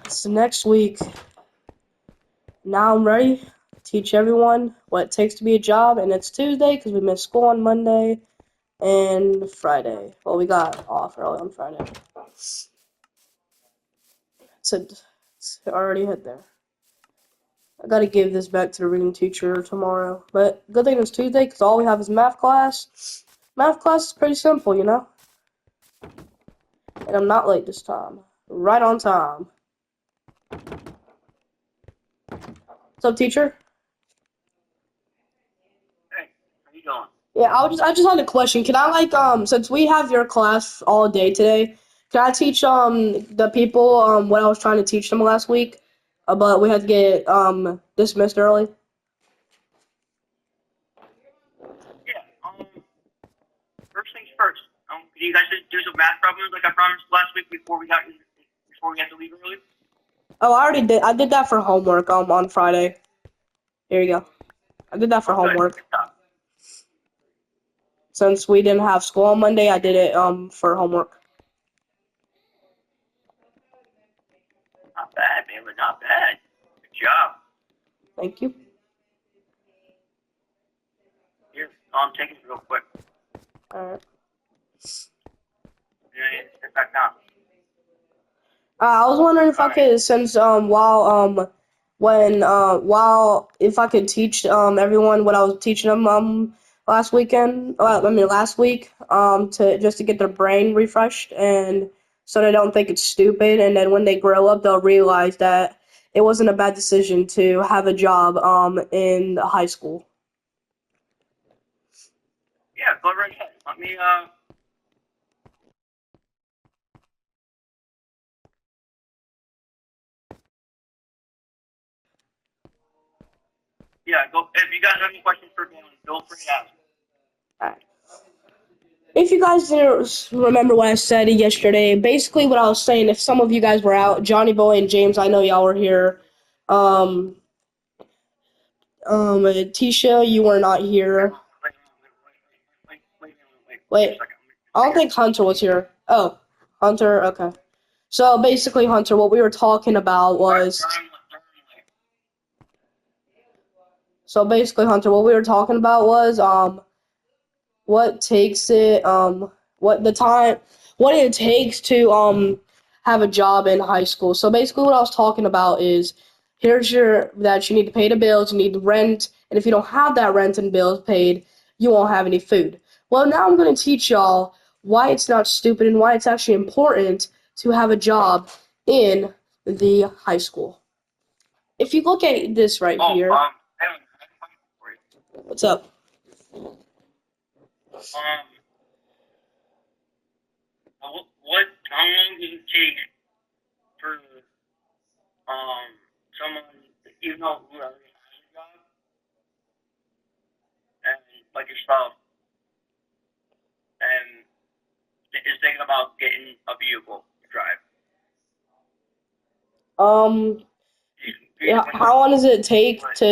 So next week, now I'm ready to teach everyone what it takes to be a job, and it's Tuesday because we missed school on Monday and Friday. Well, we got off early on Friday. So it's already hit there. I gotta give this back to the reading teacher tomorrow. But good thing it's Tuesday because all we have is math class. Math class is pretty simple, you know? And I'm not late this time. Right on time. What's up, teacher? Hey, how you doing? Yeah, I just had a question. Can I since we have your class all day today, can I teach the people what I was trying to teach them last week? But we had to get dismissed early. Yeah. First things first. Can you guys just do some math problems like I promised last week before we had to leave early? Oh, I already did. I did that for homework on Friday. Here you go. I did that for Oh, good. homework. Good job. Since we didn't have school on Monday, I did it for homework. Not bad, man, but not bad. Good job. Thank you. Here, take it real quick. All right. Yeah, sit back down. I was wondering if All I right. could, since while if I could teach everyone what I was teaching them last weekend, last week, to just to get their brain refreshed and so they don't think it's stupid, and then when they grow up they'll realize that it wasn't a bad decision to have a job in high school. Yeah, go right ahead. Let me Yeah, go. If you guys have any questions for me, feel free to ask. Alright. If you guys didn't remember what I said yesterday, basically what I was saying, if some of you guys were out, Johnny Boy and James, I know y'all were here. Um, Tisha, you were not Wait, here. wait, wait. Just a Wait, second. I don't think Hunter was here. Oh, Hunter, okay. So basically, Hunter, what we were talking about was. So basically, Hunter, what we were talking about was what takes it what the time what it takes to have a job in high school. So basically what I was talking about is here's your that you need to pay the bills, you need the rent, and if you don't have that rent and bills paid, you won't have any food. Well, now I'm going to teach y'all why it's not stupid and why it's actually important to have a job in the high school. If you look at this right Oh, here, I have a question for you. what's up? Um, how long does it take for someone, even though who already has a job, and like yourself, and is thinking about getting a vehicle to drive? Um, You Yeah, explain how long does it take what, to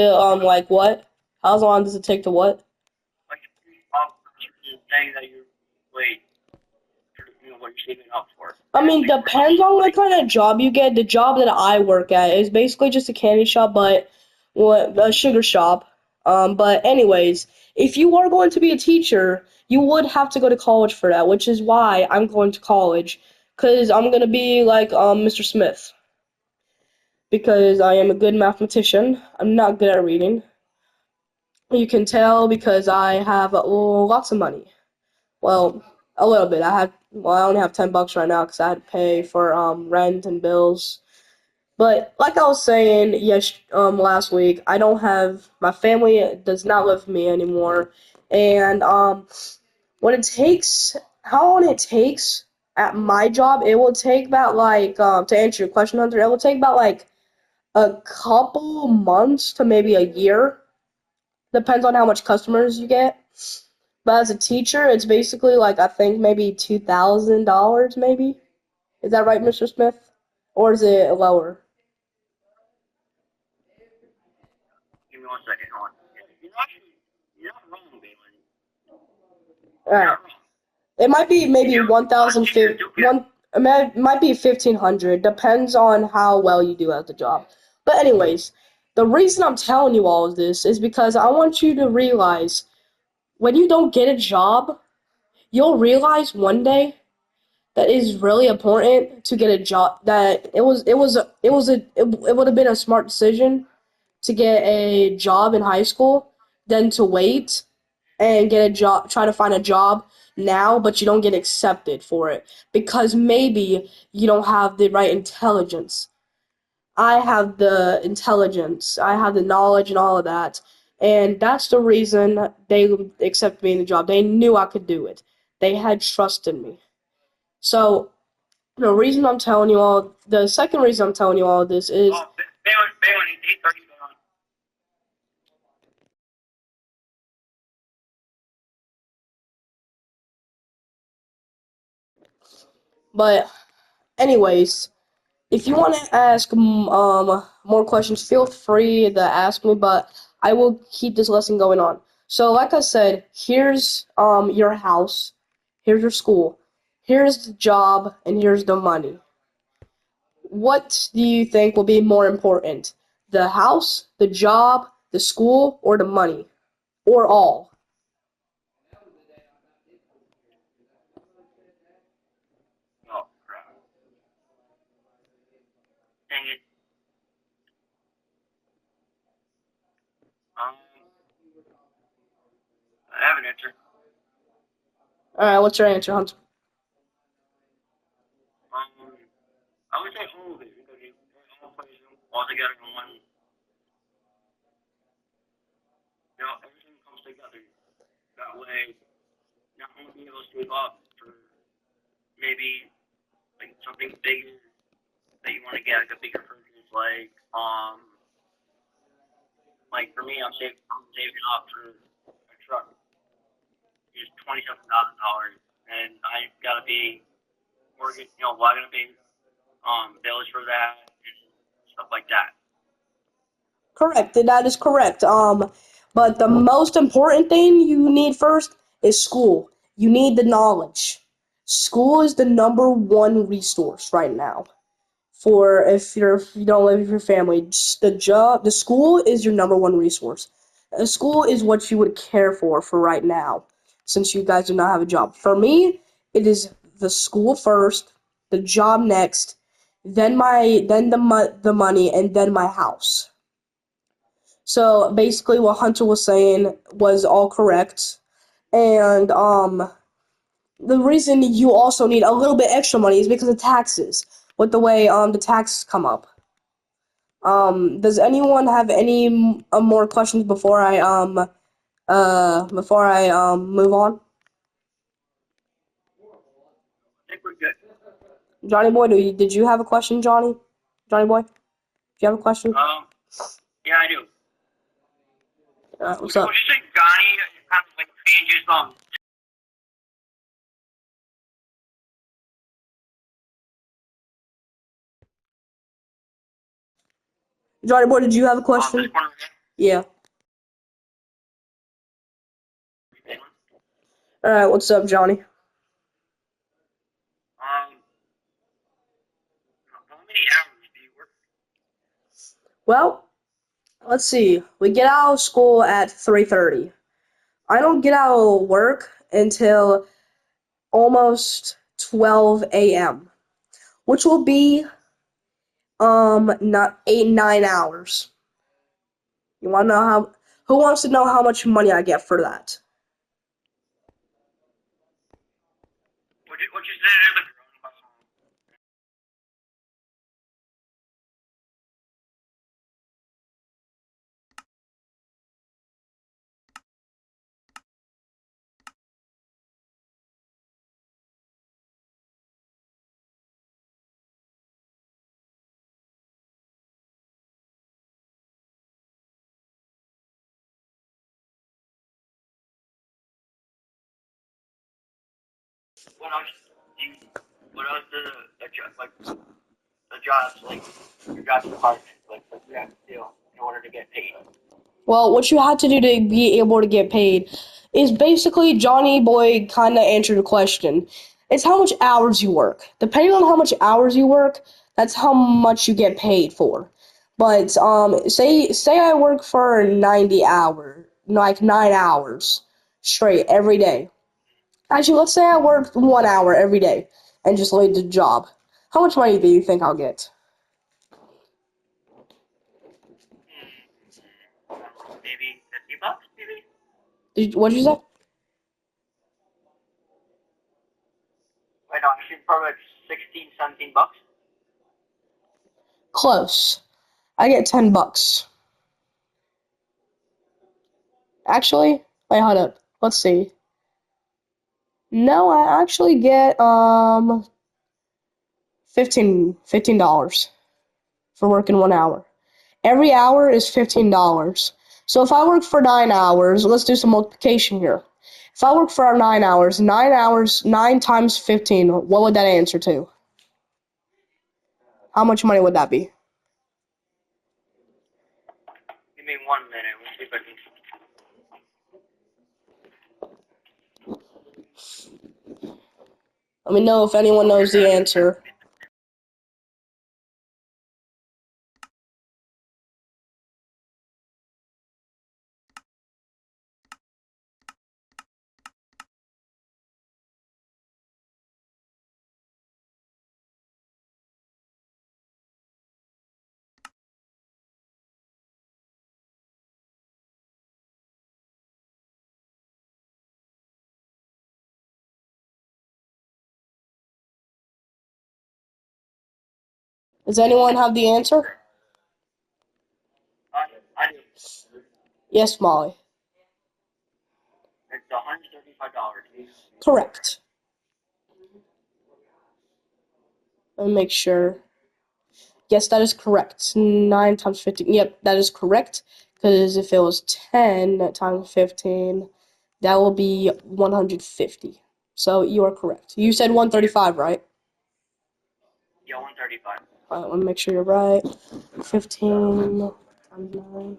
like what? How long does it take to what? like up certain things that you're wait for, what you're saving up for. I mean, Like for depends instance, on what like kind of job you get. The job that I work at is basically just a candy shop, but what a sugar shop. But anyways, if you are going to be a teacher, you would have to go to college for that, which is why I'm going to college, cause I'm gonna be like Mr. Smith, because I am a good mathematician. I'm not good at reading. You can tell because I have lots of money. Well, a little bit. I only have $10 right now because I had to pay for rent and bills. But like I was saying, yes, last week, I don't have my family does not live with me anymore, and what it takes, how long it takes at my job, it will take about to answer your question, Hunter, it will take about like a couple months to maybe a year. Depends on how much customers you get. But as a teacher, it's basically like I think maybe $2,000, maybe. Is that right, Mr. Smith? Or is it lower? give me one second, hold on. You're not wrong, Balin. All You're right. not wrong. It might be You maybe do. one A lot of thousand teachers fifty do get one. It might be 1,500. Depends on how well you do at the job. But anyways, the reason I'm telling you all of this is because I want you to realize when you don't get a job, you'll realize one day that it is really important to get a job. That it would have been a smart decision to get a job in high school than to wait and get a job, try to find a job now, but you don't get accepted for it because maybe you don't have the right intelligence. I have the intelligence, I have the knowledge and all of that. And that's the reason they accepted me in the job. They knew I could do it. They had trust in me. So the second reason I'm telling you all of this is, Oh, Bailey, 8:30. but anyways, if you want to ask more questions, feel free to ask me, but I will keep this lesson going on. So, like I said, here's your house, here's your school, here's the job, and here's the money. What do you think will be more important? The house, the job, the school, or the money? Or all? Oh, crap. Dang it. Um, I have an answer. Alright, what's your answer, Hunter? I would say all of it because it all plays all together in one. Everything comes together. That way, not only be able to save up for maybe like something bigger that you want to get, like a bigger purchase, like for me, I'm saving up for a truck. It's $27,000, and I gotta be mortgage. I gotta pay bills for that and stuff like that. Correct, that is correct. But the most important thing you need first is school. You need the knowledge. School is the number one resource right now for if you don't live with your family. The school is your number one resource. School is what you would care for right now, since you guys do not have a job. For me, it is the school first, the job next, then the money, and then my house. So basically, what Hunter was saying was all correct, and the reason you also need a little bit extra money is because of taxes. With the way the taxes come up. Does anyone have any more questions before I move on? I think we're good. Johnny boy, did you have a question, Johnny? Johnny boy, do you have a question? Yeah, I do. What's Would up? you say Johnny kind of like changes Johnny boy, did you have a this question? corner of Yeah. the All right. What's up, Johnny? how many hours do you work? Well, let's see. We get out of school at 3:30. I don't get out of work until almost 12 a.m., which will be not 8 9 hours. You want to know how? Who wants to know how much money I get for that? What you say to the what else do you, what else does the jobs like your job's department like you have to do in order to get paid? Well, what you have to do to be able to get paid is basically Johnny Boy kind of answered the question. It's how much hours you work. Depending on how much hours you work, that's how much you get paid for. But say I work for 90 hours, like 9 hours straight every day. Actually, let's say I work 1 hour every day and just leave the job. How much money do you think I'll get? Maybe $50, maybe. What'd you say? Wait, no, actually, probably like 16, $17. Close. I get $10. Actually, wait, hold up. Let's see. No, I actually get $15 for working 1 hour. Every hour is $15. So if I work for 9 hours, let's do some multiplication here. If I work for 9 hours, 9 hours, 9 times 15, what would that answer to? How much money would that be? Give me 1 minute. We'll see if I can. Let me know if anyone knows the answer. Does anyone have the answer? I do. Yes, Molly. It's $135. Correct. Let me make sure. Yes, that is correct. 9 times 15. Yep, that is correct. Because if it was 10 times 15, that will be 150. So you are correct. You said 135, right? Yeah, 135. Alright, let me make sure you're right. 15 times 9.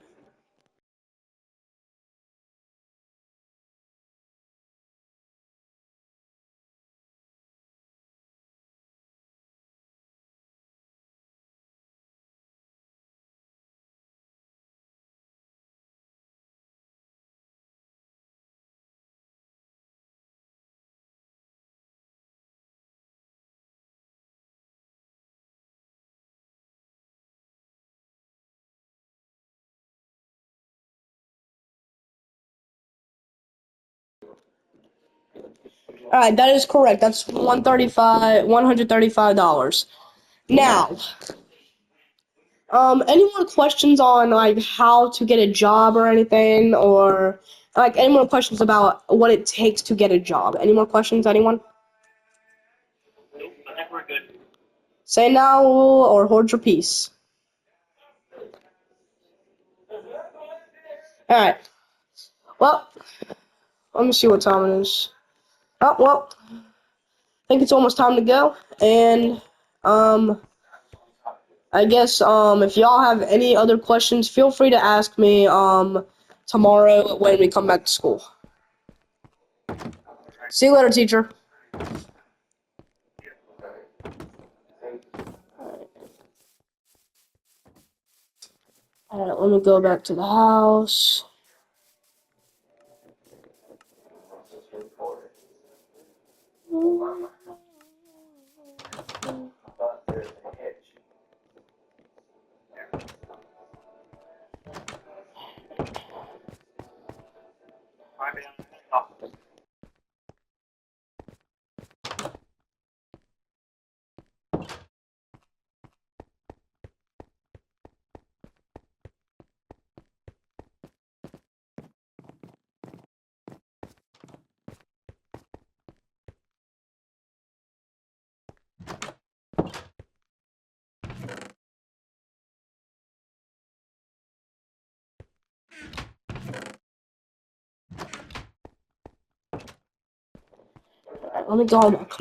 Alright, that is correct. That's $135. Now, any more questions on like how to get a job or anything, or like any more questions about what it takes to get a job? Any more questions, anyone? Nope, I think we're good. Say now or hold your peace. Alright. Well, let me see what time it is. Oh, well, I think it's almost time to go. And I guess if y'all have any other questions, feel free to ask me tomorrow when we come back to school. See you later, teacher. Alright, let me go back to the house. Alright, man, I'm gonna talk. Alright, let me go back.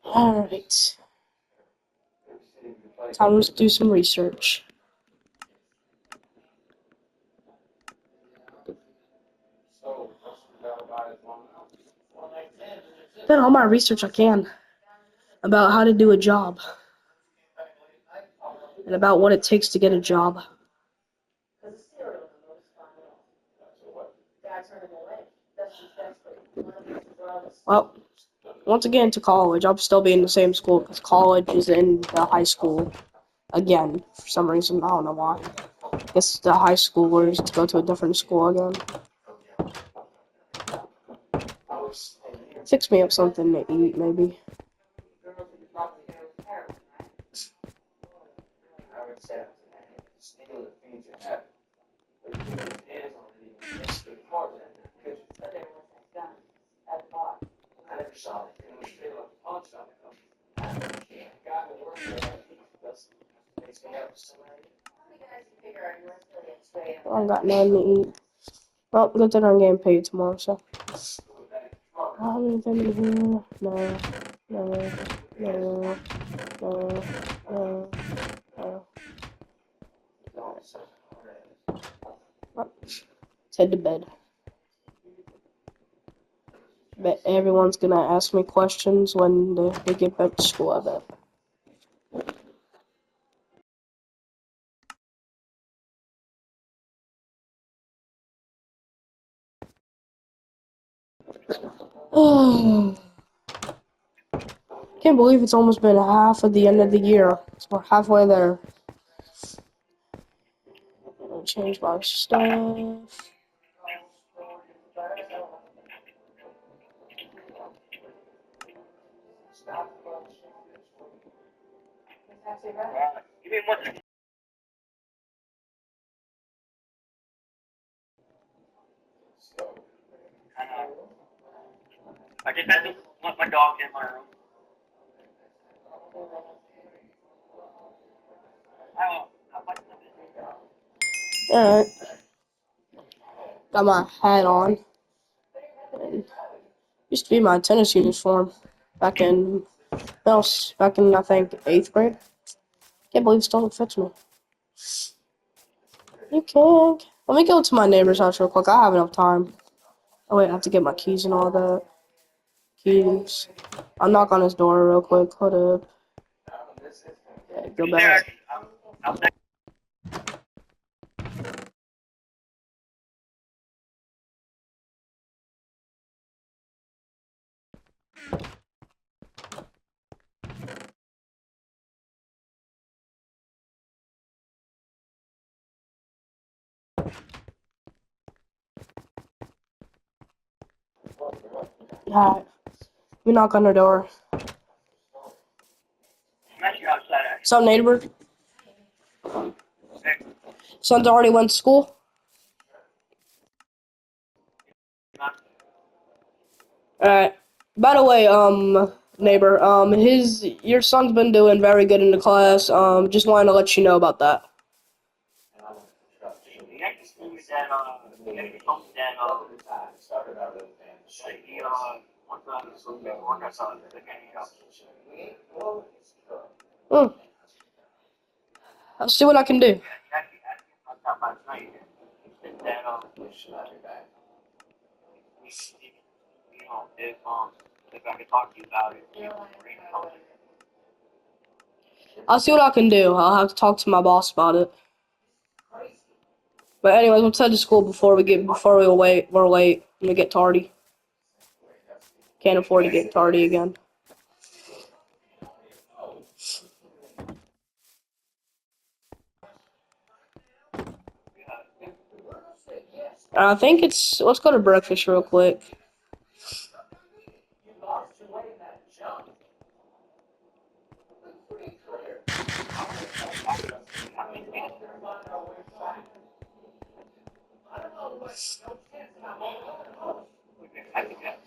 Alright. Time to do some research. Done all my research I can about how to do a job and about what it takes to get a job. Well, once again to college. I'll still be in the same school because college is in the high school again for some reason. I don't know why. I guess the high schoolers to go to a different school again. Fix me up something to eat, maybe. I don't got nothing to eat. Well, good thing I'm getting paid tomorrow, so. I have anything in here? No. No. No. No. No. No. Let's head to bed. Bet everyone's gonna ask me questions when they get back to school, I bet. Oh, can't believe it's almost been half of the end of the year. We're halfway there. I'm gonna change my stuff. Give me 1 second. I just had to let my dog in my room. Alright. Got my hat on. And used to be my tennis uniform back in I think 8th grade. Can't believe it still fits me. You can't. Let me go to my neighbor's house real quick. I have enough time. Oh wait, I have to get my keys and all that. Keys. I'll knock on his door real quick. Hold up. Okay, go back. I'm Alright. We knock on her door. actually outside. What's up, neighbor? Son's already went to school? Alright. By the way, neighbor, your son's been doing very good in the class. Just wanted to let you know about that. The actual school is that, the actual school is that, he, wants to work outside the candy shop. Hmm. I'll see what I can do. He actually asked me about that last night. He said that, if I could talk to you about it, you know, bring something. I'll see what I can do. I'll have to talk to my boss about it. But anyways, let's head to school before we're late and we get tardy. Can't afford to get tardy again. I think let's go to breakfast real quick. I think that's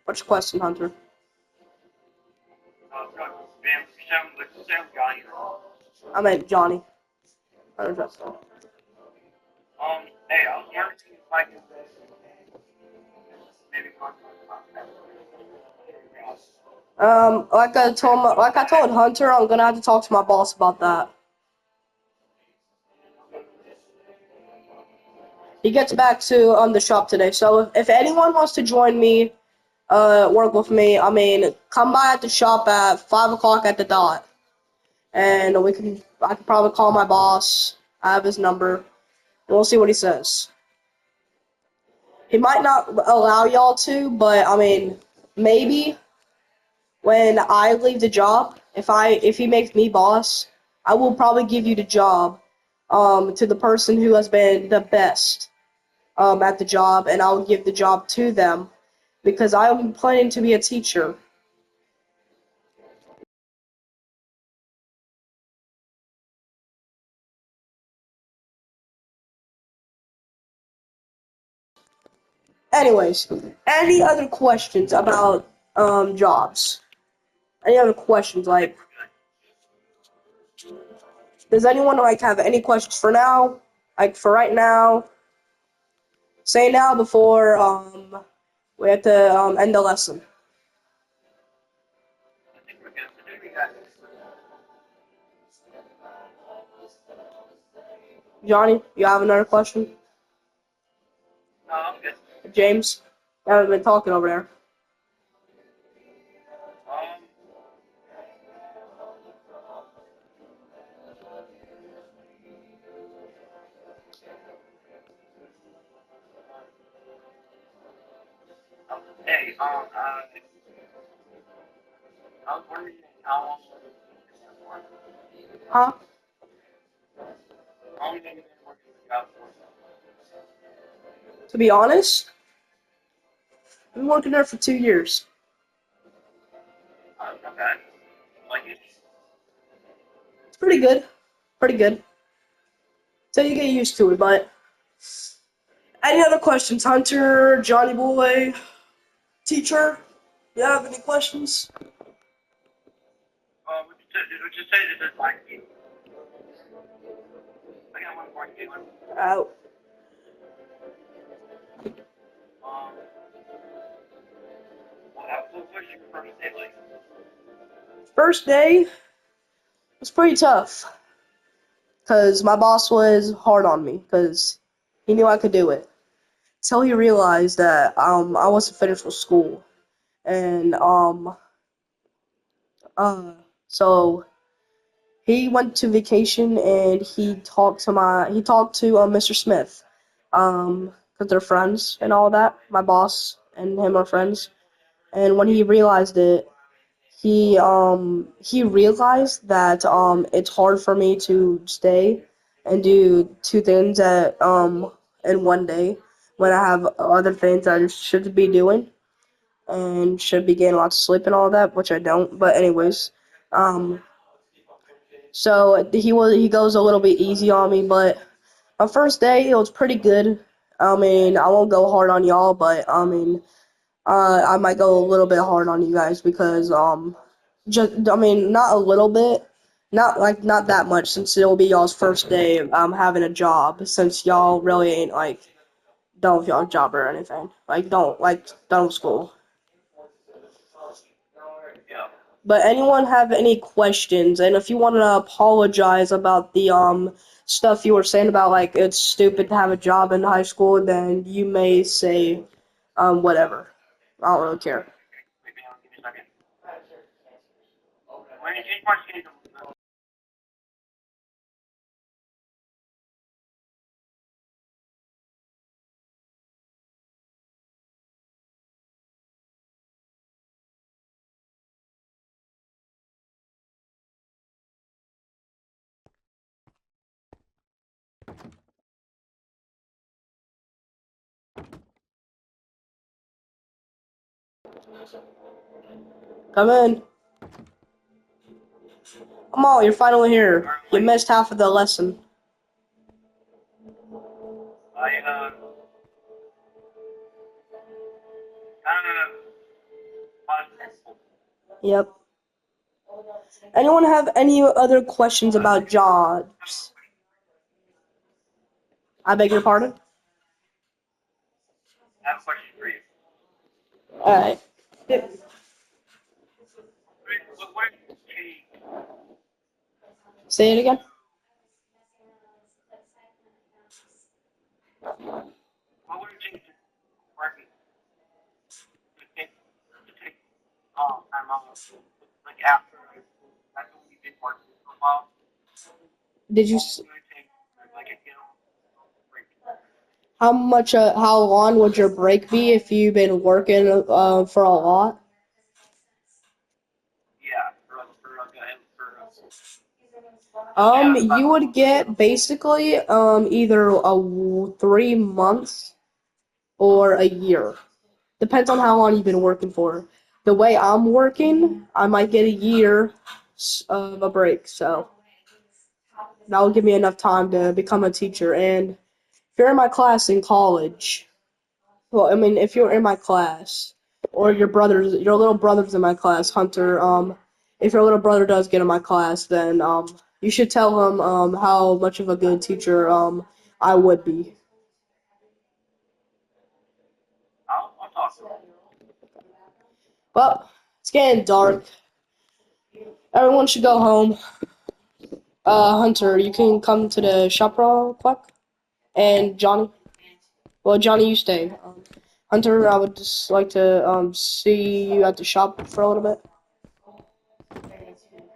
What's your question, Hunter? Sam Johnny. I meant Johnny. Hunter Justin. Hey, I was wondering if I could maybe contact. Like I told Hunter, I'm gonna have to talk to my boss about that. He gets back to the shop today, so if anyone wants to join me, work with me, I mean, come by at the shop at 5 o'clock at the dot, and I can probably call my boss. I have his number, and we'll see what he says. He might not allow y'all to, but I mean, maybe when I leave the job, if he makes me boss, I will probably give you the job, to the person who has been the best, at the job, and I'll give the job to them because I'm planning to be a teacher. Anyways, any other questions about jobs? Any other questions? Like, does anyone like have any questions for now? Like for right now? Say now before we have to end the lesson. I think we're good. I think we got this. Johnny, you have another question? No, I'm good. James, you haven't been talking over there. Um, hey, I was wondering how long Huh? how long have you been working the job for? To be honest, I've been working there for 2 years. Not bad. Like it? It's pretty good. Pretty good. So you get used to it, but any other questions, Hunter, Johnny Boy, teacher? You have any questions? Would you say this is like you? I got one more thing. Out. Um, what was your first day like? First day was pretty tough because my boss was hard on me because he knew I could do it. Till he realized that I wasn't finished with school, and uh so he went to vacation and he talked to Mr. Smith, because they're friends and all that. My boss and him are friends, and when he realized it, he realized that it's hard for me to stay and do two things in one day when I have other things I should be doing and should be getting lots of sleep and all that, which I don't. But anyways, um, so he goes a little bit easy on me, but my first day it was pretty good. I mean, I won't go hard on y'all, but I mean, I might go a little bit hard on you guys because just I mean, not a little bit, not that much since it'll be y'all's first day having a job since y'all really ain't like done with y'all's job or anything. Like don't like done with school. Yeah. But anyone have any questions? And if you want to apologize about the stuff you were saying about like it's stupid to have a job in high school, then you may say whatever. I don't really care. Maybe I'll give you a second. When you change my schedule, Come in. Come on, you're finally here. You missed half of the lesson. I kind of Yep. Anyone have any other questions about jobs? I beg your pardon? I have a question for you. Alright. What would it take Say it again. what would it take to work to take time off like after we've been working for a while? Did you? What would it take like a break? How long would your break be if you've been working for a lot? Yeah, yeah, You would get basically either 3 months or a year. Depends on how long you've been working for. The way I'm working, I might get a year of a break, so that will give me enough time to become a teacher. And if you're in my class in college, well, I mean, if you're in my class, or your little brother's in my class, Hunter, if your little brother does get in my class, then you should tell him how much of a good teacher I would be. I'll talk to him. Well, it's getting dark. Everyone should go home. Hunter, you can come to the shop real quick. And Johnny, well, Johnny, you stay. Hunter, I would just like to see you at the shop for a little bit,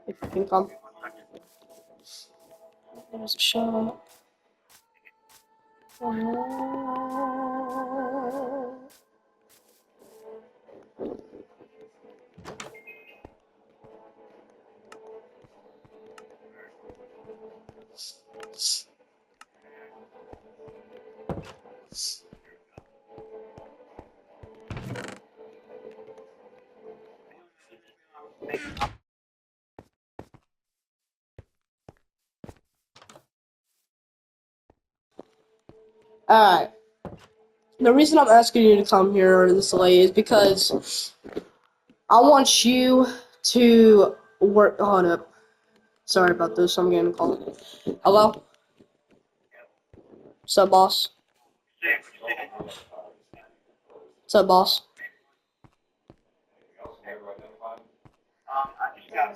if you can come. There's a shop. Alright. The reason I'm asking you to come here this late is because I want you to work. Hold up. Sorry about this. I'm getting a call. Hello? What's up, boss? What's up, boss?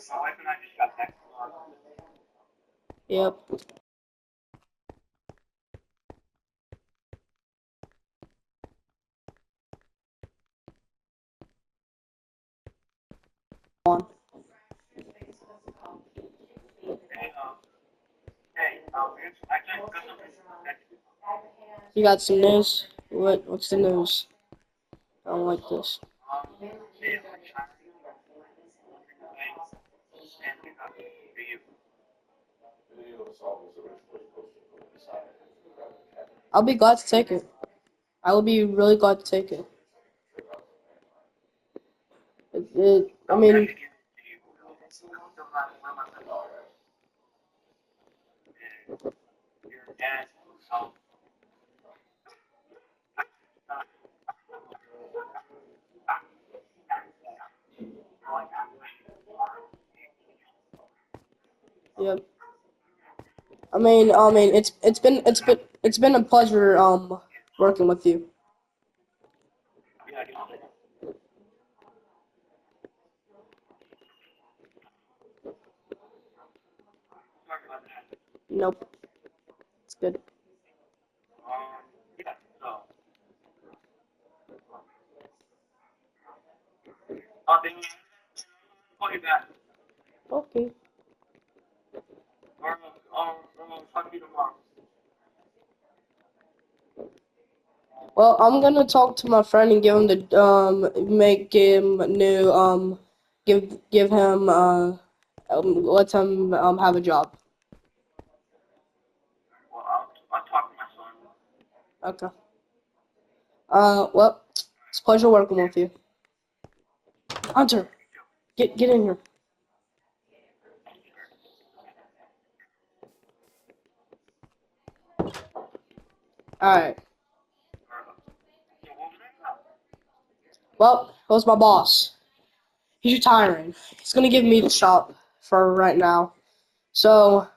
My wife and I just got back from Yep. On. I just got something You got some news? What's the news? I don't like this. I'll be glad to take it. I will be really glad to take it. I mean, yep. It's been a pleasure working with you. Nope, it's good. Then call you back, Okay. or I'll talk to you tomorrow. Well, I'm gonna talk to my friend and give him the make him new give him let him have a job. Well, I'll talk to my son. Okay. Well, it's a pleasure working with you. Hunter, get in here. All right. Well, that was my boss. He's retiring. He's gonna give me the shop for right now. So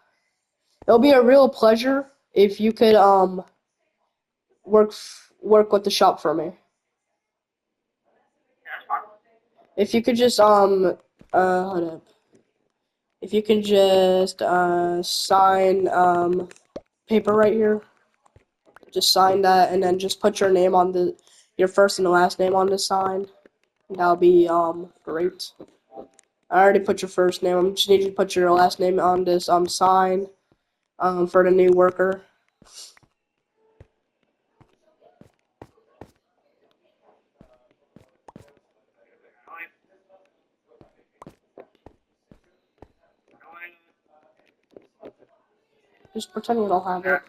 it'll be a real pleasure if you could work with the shop for me. Yeah, that's fine. If you could just hold up. If you can just sign paper right here. Just sign that and then just put your name on your first and last name on the sign. That'll be great. I already put your first name. I just need you to put your last name on this sign for the new worker. Just pretend you don't have it.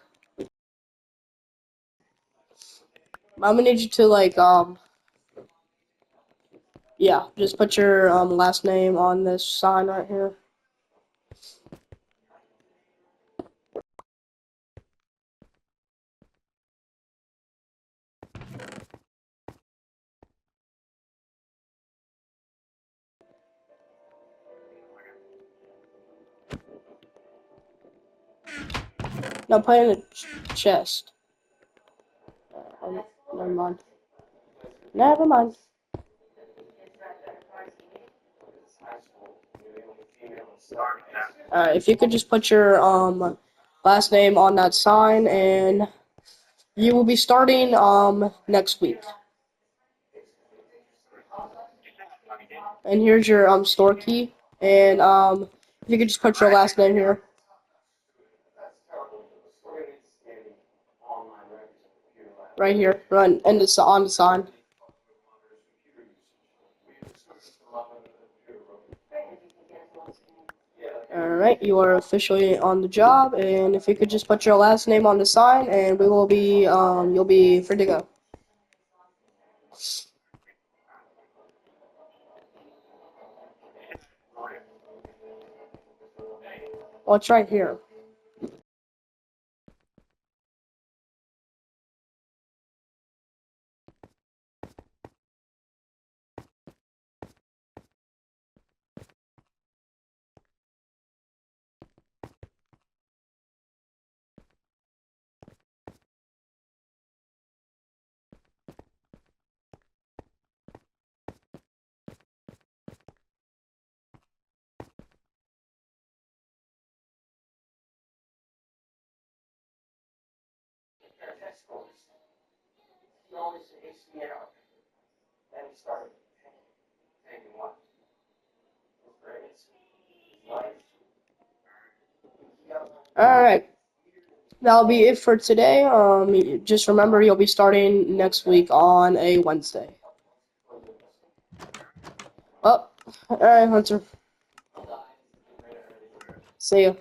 I'm gonna need you to like yeah, just put your last name on this sign right here. No, put it in the chest. Never mind. Never mind. Alright, if you could just put your last name on that sign, and you will be starting next week. And here's your store key, and if you could just put your last name here. Right here, run, and it's on the sign. Alright, you are officially on the job, and if you could just put your last name on the sign, and we will be, you'll be free to go. Well, it's right here. Alright, that'll be it for today. Just remember you'll be starting next week on a Wednesday. Oh, alright, Hunter. See ya.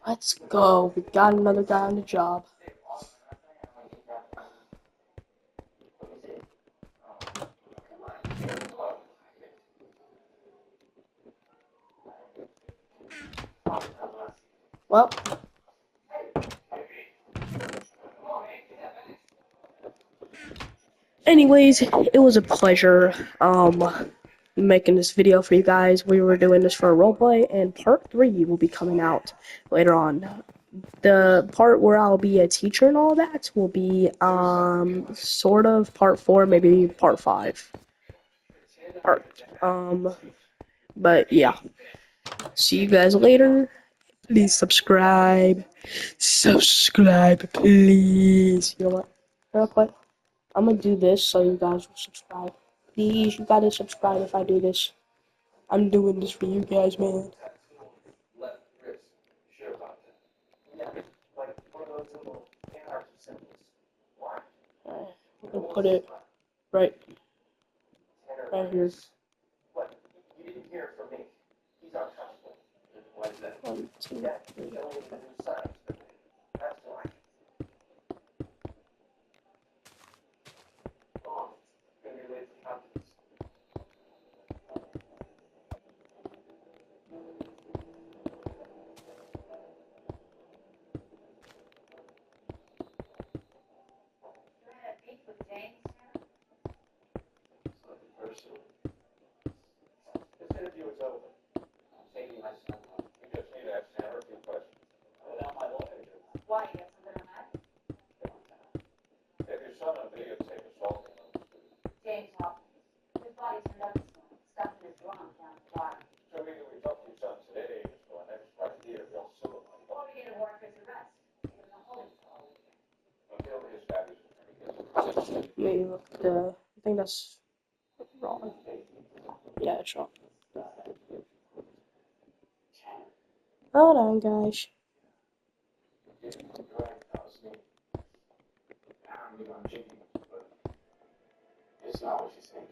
Let's go. We got another guy on the job. Well, anyways, it was a pleasure making this video for you guys. We were doing this for a roleplay, and part 3 will be coming out later on. The part where I'll be a teacher and all that will be sort of part 4, maybe part 5. But yeah. See you guys later. Please subscribe. Subscribe, please. You know what? Real quick. I'm gonna do this so you guys will subscribe. Please, you gotta subscribe if I do this. I'm doing this for you guys, man. Alright, I'm gonna put it right here. 1, 2, 3. Maybe look at the. I think that's wrong. Yeah, it's wrong. Hold on, guys. It's not what she thinks.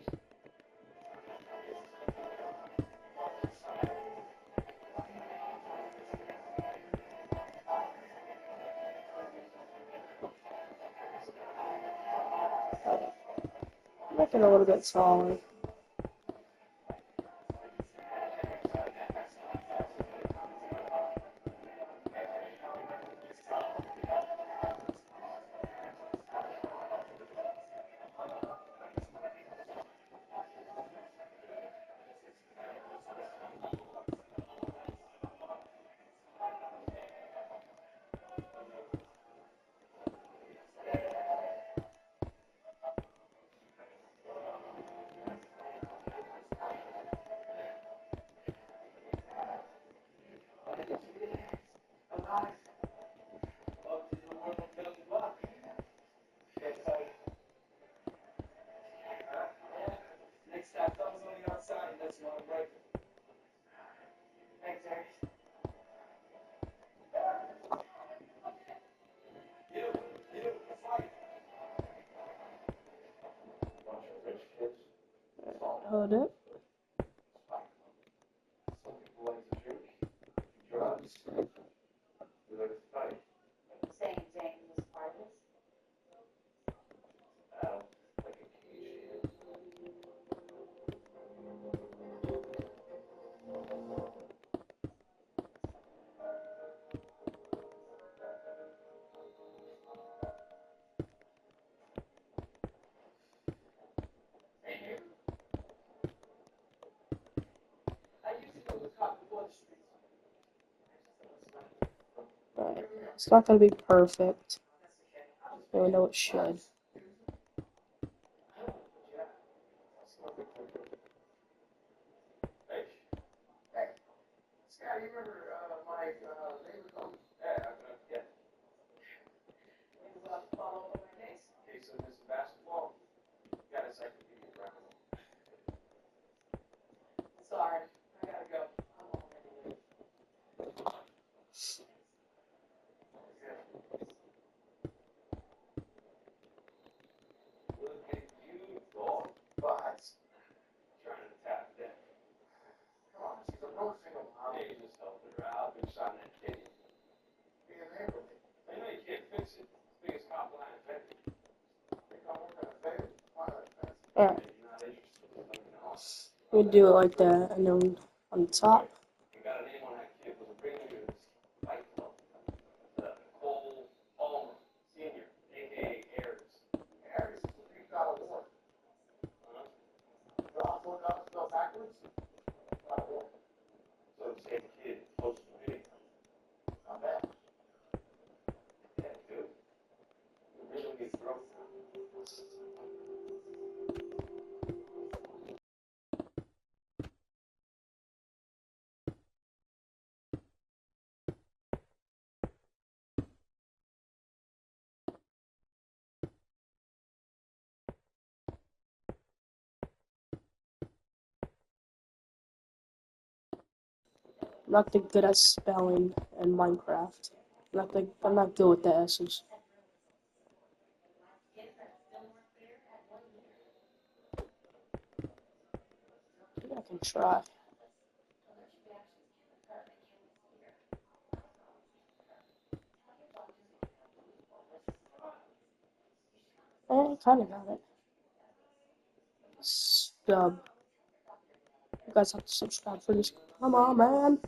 Make it a little bit smaller. Hold it. Some people like to drink, drugs, we like to fight. Saying Jane was part of this? I don't like a cage. Alright. It's not gonna be perfect. Even though it should. Hey, Scott, you remember my neighbor? Yeah. He was about to follow up on my case. Case of missing basketball. Got a encyclopedia around. Sorry, I gotta go. I'm already late. Look at you, dog. But trying to tap that. Come on, she's a real single mom. Yeah, you just helping her out. Been shot in that kid. Be a neighbor. I know you can't fix it. Biggest hotline infected. Think I'm working on a favor? Why not? Alright. You're not interested in something else. We do it like that, and then on the top. You got a name on that kid was a bring you to Fight Club. Cole Palmer, Senior, aka Ayers. Ayers is a $3 award. Draw $4 spelled backwards? Not a war. So the same kid, close to me. Not bad. Yeah, dude. You really need growth. I'm not that good at spelling in Minecraft. I'm not good with the S's. I can try. I kind of got it. Sub. You guys have to subscribe for this. Come on, man.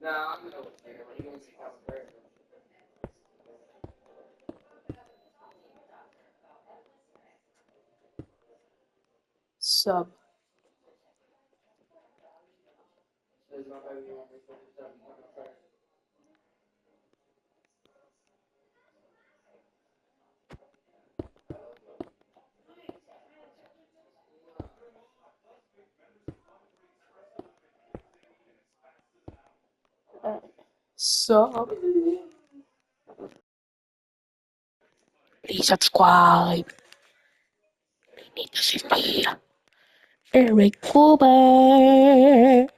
No, I'm gonna look there. What are you gonna see how there? Sub. There's no way you want me to put this up. Sub. Please subscribe. This is me, Eric Cooper.